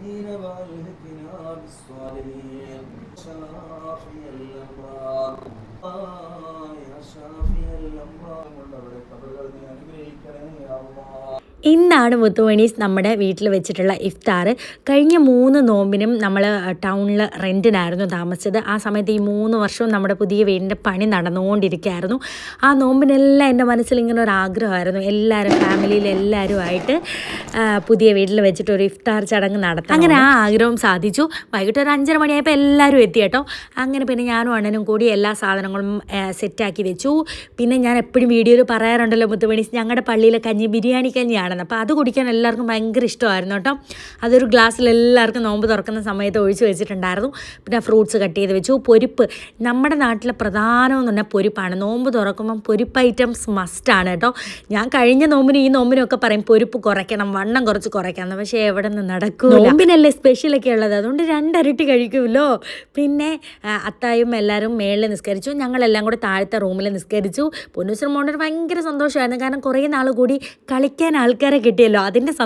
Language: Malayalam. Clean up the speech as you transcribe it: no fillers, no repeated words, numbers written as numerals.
الصالحين والهدنا بالصالحين شافي الأمراض يا شافي الأمراض ഉള്ളവരെ ഖബറുകൾ നീ അനുഗ്രഹിക്കണേ യാ അല്ലാഹ്. ഇന്നാണ് മുത്തുമണീസ് നമ്മുടെ വീട്ടിൽ വെച്ചിട്ടുള്ള ഇഫ്താർ. കഴിഞ്ഞ 3 നോമ്പിനും നമ്മൾ ടൗണിൽ റെൻറ്റിനായിരുന്നു താമസിച്ചത്. ആ സമയത്ത് ഈ 3 വർഷവും നമ്മുടെ പുതിയ വീടിൻ്റെ പണി നടന്നുകൊണ്ടിരിക്കുകയായിരുന്നു. ആ നോമ്പിനെല്ലാം എൻ്റെ മനസ്സിൽ ഇങ്ങനെ ഒരു ആഗ്രഹമായിരുന്നു, എല്ലാവരും ഫാമിലിയിൽ എല്ലാവരുമായിട്ട് പുതിയ വീട്ടിൽ വെച്ചിട്ട് ഒരു ഇഫ്താർ ചടങ്ങ് നടത്താം. അങ്ങനെ ആ ആഗ്രഹം സാധിച്ചു. വൈകിട്ട് ഒരു 5:30 മണിയായപ്പോൾ എല്ലാവരും എത്തി കേട്ടോ. അങ്ങനെ പിന്നെ ഞാനും അണ്ണനും കൂടി എല്ലാ സാധനങ്ങളും സെറ്റാക്കി വെച്ചു. പിന്നെ ഞാൻ എപ്പോഴും വീഡിയോയിൽ പറയാറുണ്ടല്ലോ മുത്തുമണീസ്, ഞങ്ങളുടെ പള്ളിയിലെ കഞ്ഞി ബിരിയാണി കഞ്ഞിയാണ്. അപ്പോൾ അത് കുടിക്കാൻ എല്ലാവർക്കും ഭയങ്കര ഇഷ്ടമായിരുന്നു കേട്ടോ. അതൊരു ഗ്ലാസ്സിൽ എല്ലാവർക്കും നോമ്പ് തുറക്കുന്ന സമയത്ത് ഒഴിച്ച് വെച്ചിട്ടുണ്ടായിരുന്നു. പിന്നെ ഫ്രൂട്ട്സ് കട്ട് ചെയ്ത് വെച്ചു. പൊരിപ്പ് നമ്മുടെ നാട്ടിലെ പ്രധാനമെന്ന് പറഞ്ഞാൽ പൊരിപ്പാണ്. നോമ്പ് തുറക്കുമ്പം പൊരിപ്പ് ഐറ്റംസ് മസ്റ്റാണ് കേട്ടോ. ഞാൻ കഴിഞ്ഞ നോമ്പിനും ഈ നോമ്പിനും ഒക്കെ പറയും പൊരിപ്പ് കുറയ്ക്കണം, വണ്ണം കുറച്ച് കുറയ്ക്കണം. പക്ഷേ എവിടെ നിന്ന് നടക്കും, നോമ്പിനല്ലേ സ്പെഷ്യലൊക്കെ ഉള്ളത്, അതുകൊണ്ട് 2 ഇരട്ടി കഴിക്കുമല്ലോ. പിന്നെ അത്തായും എല്ലാവരും മേളിൽ നിസ്കരിച്ചു, ഞങ്ങളെല്ലാം കൂടെ താഴത്തെ റൂമിൽ നിസ്കരിച്ചു. പൊന്നൂസിനും മോണ്ടൊരു ഭയങ്കര സന്തോഷമായിരുന്നു, കാരണം കുറേ നാൾ കൂടി കളിക്കാൻ ആൾക്കാരെ കിട്ടിയല്ലോ. അതിൻ്റെ